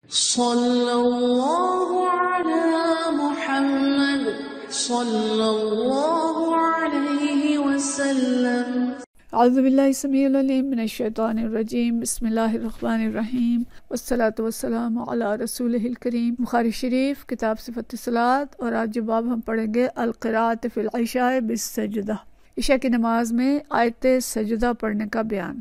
صلی اللہ علی محمد صلی اللہ علیہ وسلم۔ اعوذ باللہ السمیع العلیم من الشیطان الرجیم، بسم اللہ الرحمن الرحیم، والصلاة والسلام علی رسولہ الکریم۔ بخاری شریف کتاب صفت الصلاۃ، اور آج جو باب ہم پڑھیں گے القراءۃ فی العشاء بالسجدہ، عشاء کی نماز میں آیت سجدہ پڑھنے کا بیان۔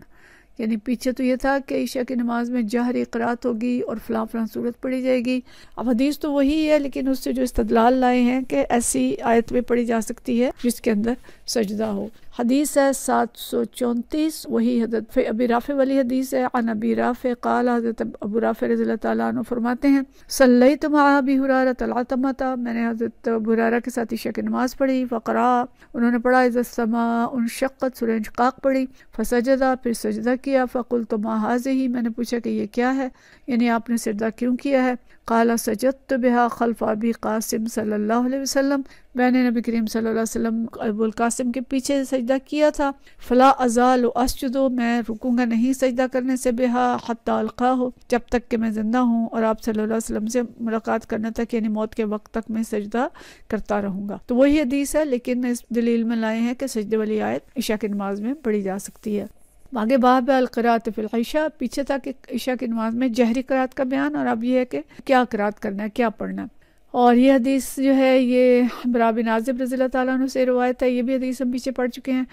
یعنی پیچھے تو یہ تھا کہ عشاء کی نماز میں جہری قرات ہوگی اور فلاں فلاں صورت پڑھی جائے گی۔ اب حدیث تو وہی ہے، لیکن اس سے جو استدلال لائے ہیں کہ ایسی آیت بھی پڑھی جا سکتی ہے جس کے اندر سجدہ ہو۔ حدیث ہے 734، وہی حضرت ابی رافع والی حدیث ہے۔ عن ابی رافع قال، حضرت ابو رافع رضی اللہ تعالیٰ عنہ فرماتے ہیں صلیت مع ابی ہریرہ العتمۃ، میں نے حضرت ابو ہریرہ کے ساتھ عشاء کی نماز پڑھی۔ فقرأ، انہوں نے پڑھا اذا السماء انشقت، سورہ انشقاق پڑھی۔ فسجدہ، پھر سجدہ کیا۔ فقلت ما هذه، میں نے پوچھا کہ یہ کیا ہے، یعنی آپ نے سجدہ کیوں کیا ہے؟ قال سجدت بها خلف ابی قاسم صلی اللہ علیہ وسلم، میں نے نبی کریم صلی اللہ علیہ وسلم ابو القاسم کے پیچھے سجدہ کیا تھا۔ فلا ازال اسجد، میں رکوں گا نہیں سجدہ کرنے سے، بہا حتی القاہ، جب تک کہ میں زندہ ہوں اور آپ صلی اللہ علیہ وسلم سے ملاقات کرنے تک، یعنی موت کے وقت تک میں سجدہ کرتا رہوں گا۔ تو وہی حدیث ہے، لیکن اس دلیل میں لائے ہیں کہ سجدے والی آیت عشاء کی نماز میں پڑھی جا سکتی ہے۔ آگے باب ہے القراءۃ فی العشاء، پیچھے تھا کہ عشاء کی نماز میں جہری قرات کا بیان، اور اب یہ ہے کہ کیا قرات کرنا ہے، کیا پڑھنا ہے۔ اور یہ حدیث جو ہے یہ برا بن عازب رضی اللہ تعالیٰ عنہ سے روایت ہے، یہ بھی حدیث ہم پیچھے پڑھ چکے ہیں۔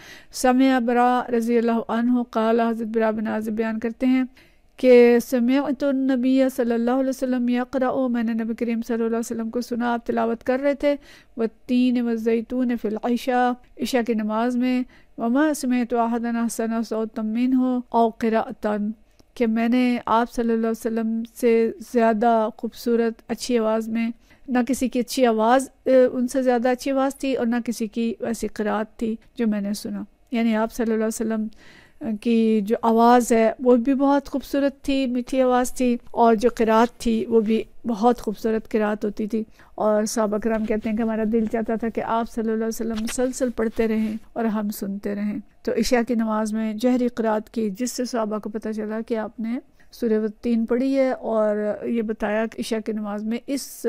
سمع برا رضی اللہ عنہ قال، حضرت برا بن عازب بیان کرتے ہیں کہ سمعت النبی صلی اللہ علیہ وسلم یقرأ، میں نے نبی کریم صلی اللہ علیہ وسلم کو سنا، آپ تلاوت کر رہے تھے، والتین والزیتون فی العشاء، عشاء کی نماز میں، وما سمعت احدا احسن صوتا منہ او قراءۃ، کہ میں نے آپ صلی اللہ علیہ وسلم سے زیادہ خوبصورت اچھی آواز میں، نہ کسی کی اچھی آواز ان سے زیادہ اچھی آواز تھی، اور نہ کسی کی ایسی قرات تھی جو میں نے سنا۔ یعنی آپ صلی اللہ علیہ وسلم کی جو آواز ہے وہ بھی بہت خوبصورت تھی، میٹھی آواز تھی، اور جو قرات تھی وہ بھی بہت خوبصورت قرات ہوتی تھی۔ اور صحابہ کرام کہتے ہیں کہ ہمارا دل چاہتا تھا کہ آپ صلی اللہ علیہ وسلم مسلسل پڑھتے رہیں اور ہم سنتے رہیں۔ تو عشاء کی نماز میں جہری قرات کی، جس سے صحابہ کو پتہ چلا کہ آپ نے سورہ والتین پڑھی ہے، اور یہ بتایا کہ عشاء کی نماز میں اس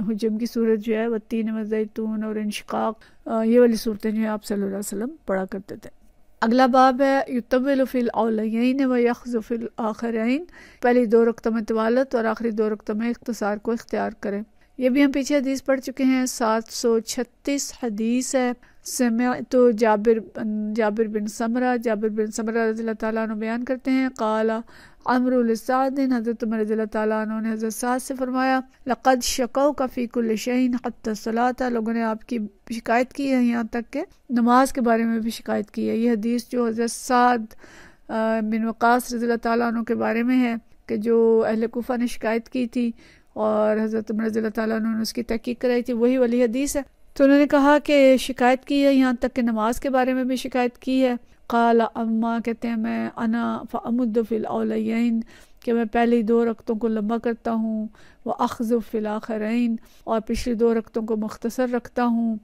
حجم کی صورت جو ہے والتین والزیتون اور انشقاق، یہ والی صورتیں جو ہیں آپ صلی اللہ علیہ وسلم پڑھا کرتے تھے۔ اگلا باب ہے یطول فی الاولین و یخذ فی الاخرین، پہلی 2 رکعتوں میں طوالت اور آخری 2 رکعتوں میں اختصار کو اختیار کریں۔ یہ بھی ہم پیچھے حدیث پڑھ چکے ہیں، 736 حدیث ہے۔ سمعت جابر بن سمرہ رضی اللہ تعالیٰ عنہ بیان کرتے ہیں، قال عمرو لسعد، حضرت عمر رضی اللہ تعالیٰ عنہ نے حضرت سعد سے فرمایا، لقد شکوک فی کل شیء حتی الصلاۃ، لوگوں نے آپ کی شکایت کی ہے یہاں تک کہ نماز کے بارے میں بھی شکایت کی ہے۔ یہ حدیث جو حضرت سعد بن وقاص رضی اللہ تعالیٰ عنہ کے بارے میں ہے کہ جو اہل کوفہ نے شکایت کی تھی اور حضرت عمر رضی اللہ تعالیٰ عنہ نے اس کی تحقیق کرائی تھی، وہی والی حدیث ہے۔ تو انہوں نے کہا کہ شکایت کی ہے یہاں تک کہ نماز کے بارے میں بھی شکایت کی ہے۔ قال اما، کہتے ہیں میں انا فامد فی الاولین، کہ میں پہلی 2 رکعتوں کو لمبا کرتا ہوں، واخذ فی الاخرین، اور پچھلی 2 رکعتوں کو مختصر رکھتا ہوں،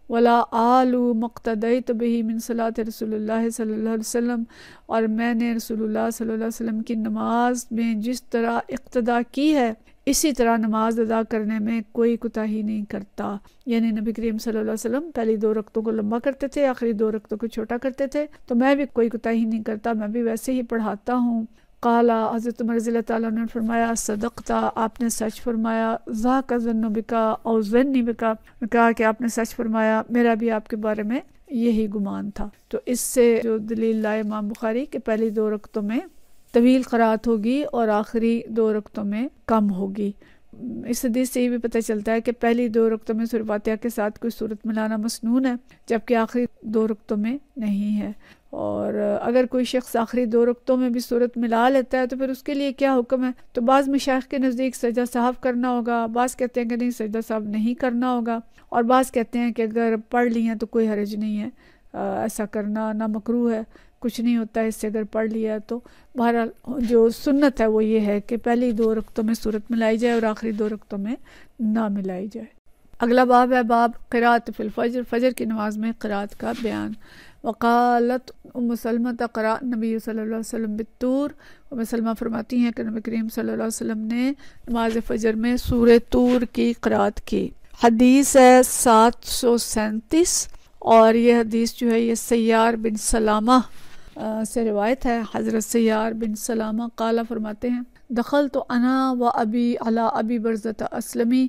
ولا آل مقتدیت بہ من صلاۃ رسول اللہ صلی اللہ علیہ وسلم، اور میں نے رسول اللہ صلی اللہ علیہ وسلم کی نماز میں جس طرح اقتدا کی ہے اسی طرح نماز ادا کرنے میں کوئی کوتاہی نہیں کرتا۔ یعنی نبی کریم صلی اللہ علیہ وسلم پہلی 2 رکعتوں کو لمبا کرتے تھے، آخری 2 رکعتوں کو چھوٹا کرتے تھے، تو میں بھی کوئی کوتاہی نہیں کرتا، میں بھی ویسے ہی پڑھاتا ہوں۔ قال، حضرت عمر رضی اللہ تعالیٰ نے فرمایا، صدقتا، آپ نے سچ فرمایا، ذاک ظن بکا او ظنی بکا، کہا کہ آپ نے سچ فرمایا، میرا بھی آپ کے بارے میں یہی گمان تھا۔ تو اس سے جو دلیل لائے امام بخاری کہ پہلی 2 رکعتوں میں طویل قرات ہوگی اور آخری 2 رکعتوں میں کم ہوگی۔ اس حدیث سے یہ بھی پتہ چلتا ہے کہ پہلی 2 رکعتوں میں سورہ فاتحہ کے ساتھ کوئی صورت ملانا مسنون ہے، جبکہ آخری 2 رکعتوں میں نہیں ہے۔ اور اگر کوئی شخص آخری 2 رکعتوں میں بھی صورت ملا لیتا ہے تو پھر اس کے لیے کیا حکم ہے؟ تو بعض مشائخ کے نزدیک سجدہ سہو کرنا ہوگا، بعض کہتے ہیں کہ نہیں سجدہ سہو نہیں کرنا ہوگا، اور بعض کہتے ہیں کہ اگر پڑھ لی ہیں تو کوئی حرج نہیں ہے، ایسا کرنا نہ مکروہ ہے، کچھ نہیں ہوتا ہے اس سے اگر پڑھ لیا تو۔ بہرحال جو سنت ہے وہ یہ ہے کہ پہلی 2 رکعتوں میں صورت ملائی جائے اور آخری 2 رکعتوں میں نہ ملائی جائے۔ اگلا باب ہے باب قراءت فی الفجر، فجر کی نماز میں قراءت کا بیان۔ وقالت ام سلمہ قرأ نبی صلی اللہ علیہ وسلم بالطور، ام سلمہ فرماتی ہیں کہ نبی کریم صلی اللہ علیہ وسلم نے نماز فجر میں سورہ طور کی قرأت کی۔ حدیث ہے 737، اور یہ حدیث جو ہے یہ سیار بن سلامہ سے روایت ہے۔ حضرت سیار بن سلامہ قال فرماتے ہیں دخلت انا و ابی علی ابی برزۃ اسلمی،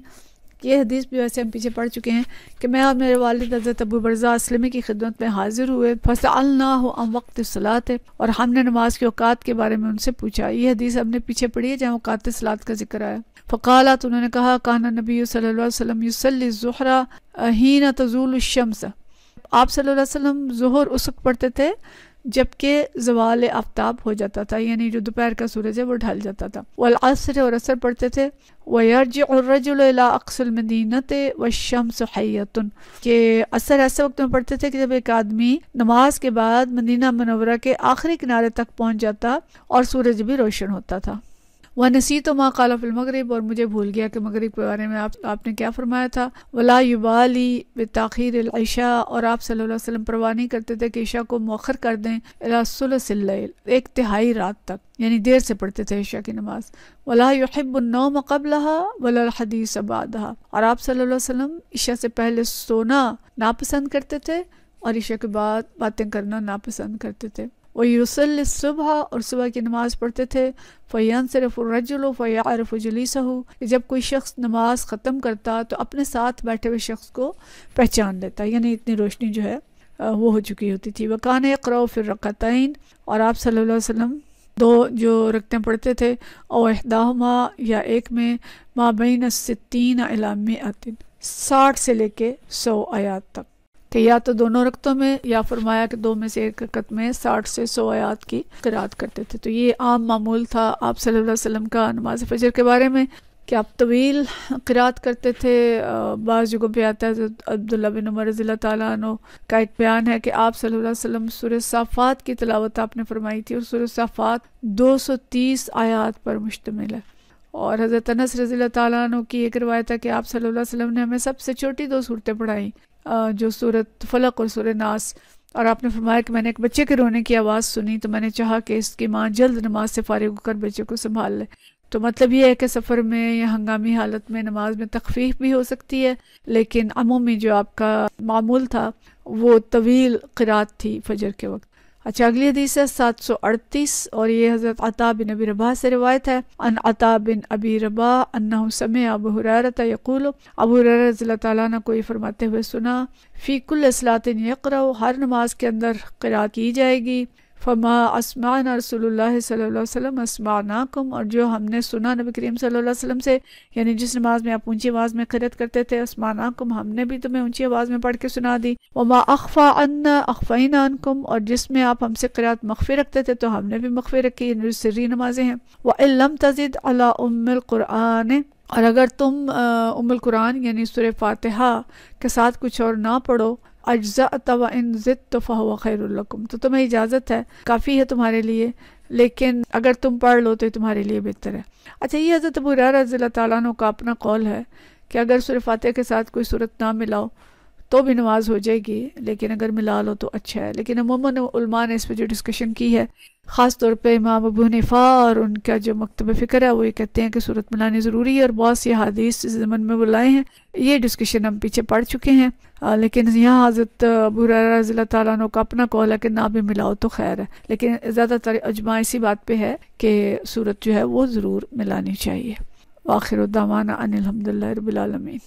یہ حدیث بھی ویسے ہم پیچھے پڑھ چکے ہیں کہ میں اور میرے والد حضرت ابو برزہ اسلمی کی خدمت میں حاضر ہوئے، فسألناہ عن وقت الصلاۃ، اور ہم نے نماز کے اوقات کے بارے میں ان سے پوچھا۔ یہ حدیث ہم نے پیچھے پڑھی ہے جہاں اوقات صلاۃ کا ذکر آیا۔ فقالت، انہوں نے کہا کان نبی صلی اللہ علیہ وسلم یصلی الظہر حین تزول الشمس، آپ صلی اللہ علیہ وسلم ظہر اس وقت پڑھتے تھے جبکہ زوال آفتاب ہو جاتا تھا، یعنی جو دوپہر کا سورج ہے وہ ڈھل جاتا تھا۔ والعصر، اور عصر پڑھتے تھے۔ وَيَرْجِعُ الرَّجُلُ إِلَىٰ أَقْصَى الْمَدِينَةِ وَالشَّمْسُ حَيَّةٌ، کہ عصر ایسے وقت میں پڑھتے تھے کہ جب ایک آدمی نماز کے بعد مدینہ منورہ کے آخری کنارے تک پہنچ جاتا اور سورج بھی روشن ہوتا تھا۔ وَنَسِيتُ مَا قَالَ فِي الْمَغْرِبِ، اور مجھے بھول گیا کہ مغرب کے بارے میں آپ نے کیا فرمایا تھا۔ وَلَا يُبَالِي بِتَأْخِيرِ الْعِشَاءِ، اور آپ صلی اللہ علیہ وسلم پرواہ نہیں کرتے تھے کہ عشاء کو مؤخر کر دیں، إِلَىٰ ثُلُثِ اللَّيْلِ، ایک تہائی رات تک، یعنی دیر سے پڑھتے تھے عشاء کی نماز۔ وَلَا يُحِبُّ النَّوْمَ قَبْلَهَا وَلَا الْحَدِيثَ بَعْدَهَا، اور آپ صلی اللہ علیہ وسلم عشاء سے پہلے سونا ناپسند کرتے تھے اور عشاء کے بعد باتیں کرنا ناپسند کرتے تھے۔ وَيُصَلِّي الصُّبْحَ، اور صبح کی نماز پڑھتے تھے۔ فَيَنْصِرِفُ الرَّجُلُ فَيَعْرِفُ جَلِيسَهُ، جب کوئی شخص نماز ختم کرتا تو اپنے ساتھ بیٹھے ہوئے شخص کو پہچان لیتا، یعنی اتنی روشنی جو ہے وہ ہو چکی ہوتی تھی۔ وَكَانَ يَقْرَأُ فِي الرَّكْعَتَيْنِ، اور آپ صلی اللہ علیہ وسلم دو جو رکعتیں پڑھتے تھے، او احداہما، یا ایک میں، ما بین 60 الی 100، 60 سے لے کے 100 آیات تک، کہ یا تو دونوں رکعتوں میں، یا فرمایا کہ دو میں سے ایک رکعت میں 60 سے 100 آیات کی قرأت کرتے تھے۔ تو یہ عام معمول تھا آپ صلی اللہ علیہ وسلم کا نماز فجر کے بارے میں کہ آپ طویل قرأت کرتے تھے۔ بعض جگہوں پہ آتا ہے عبداللہ بن عمر رضی اللہ تعالیٰ عنہ کا ایک بیان ہے کہ آپ صلی اللہ علیہ وسلم سورہ صافات کی تلاوت آپ نے فرمائی تھی، اور سورہ صافات 230 آیات پر مشتمل ہے۔ اور حضرت انس رضی اللہ تعالیٰ عنہ کی ایک روایت ہے کہ آپ صلی اللہ علیہ وسلم نے ہمیں سب سے چھوٹی 2 صورتیں پڑھائیں، جو سورۃ فلق اور سورہ ناس، اور آپ نے فرمایا کہ میں نے ایک بچے کے رونے کی آواز سنی تو میں نے چاہا کہ اس کی ماں جلد نماز سے فارغ ہو کر بچے کو سنبھال لے۔ تو مطلب یہ ہے کہ سفر میں یا ہنگامی حالت میں نماز میں تخفیف بھی ہو سکتی ہے، لیکن عمومی جو آپ کا معمول تھا وہ طویل قرأت تھی فجر کے وقت۔ اچھا، اگلی حدیث ہے 738، اور یہ حضرت عطا بن ابی رباح سے روایت ہے۔ ان عطا بن ابی رباح انہ سمع ابو ہریرہ یقول، ابو ہریرہ رضی اللہ تعالیٰ عنہ کو یہ فرماتے ہوئے سنا، فی کل صلاۃ یقرأ، ہر نماز کے اندر قرأت کی جائے گی، فما اسمعنا رسول اللہ صلی اللہ علیہ وسلم اسمعناکم، اور جو ہم نے سنا نبی کریم صلی اللہ علیہ وسلم سے، یعنی جس نماز میں آپ اونچی آواز میں قرأت کرتے تھے، اسمعناکم، ہم نے بھی تمہیں اونچی آواز میں پڑھ کے سنا دی، وما اخفى عنا اخفینا عنکم، اور جس میں آپ ہم سے قرأت مخفی رکھتے تھے تو ہم نے بھی مخفی رکھی، یعنی جو سری نمازیں ہیں۔ وَإِن لَمْ تَزِدْ عَلَىٰ أُمِّ الْقُرْآنِ، اور اگر تم ام القرآن یعنی سورہ فاتحہ کے ساتھ کچھ اور نہ پڑھو، اجزأت وان زدت فهو خیر لکم، تو تمہیں اجازت ہے، کافی ہے تمہارے لیے، لیکن اگر تم پڑھ لو تو یہ تمہارے لیے بہتر ہے۔ اچھا، یہ حضرت ابو ہریرہ رضی اللہ تعالیٰ عنہ کا اپنا قول ہے کہ اگر سورہ فاتحہ کے ساتھ کوئی سورت نہ ملاؤ تو بھی نماز ہو جائے گی، لیکن اگر ملا لو تو اچھا ہے۔ لیکن عموماً علماء نے اس پہ جو ڈسکشن کی ہے، خاص طور پہ امام ابو حنیفہ اور ان کا جو مکتب فکر ہے، وہ یہ کہتے ہیں کہ صورت ملانی ضروری ہے، اور بہت سی حدیث اس زمن میں بلائے ہیں۔ یہ ڈسکشن ہم پیچھے پڑھ چکے ہیں، لیکن یہاں حضرت ابو ہریرہ رضی اللہ تعالیٰ عنہ کا اپنا قول ہے کہ نہ بھی ملاؤ تو خیر ہے، لیکن زیادہ تر اجماع اسی بات پہ ہے کہ صورت جو ہے وہ ضرور ملانی چاہیے۔ وآخر دعوانا ان الحمدللہ رب العالمین۔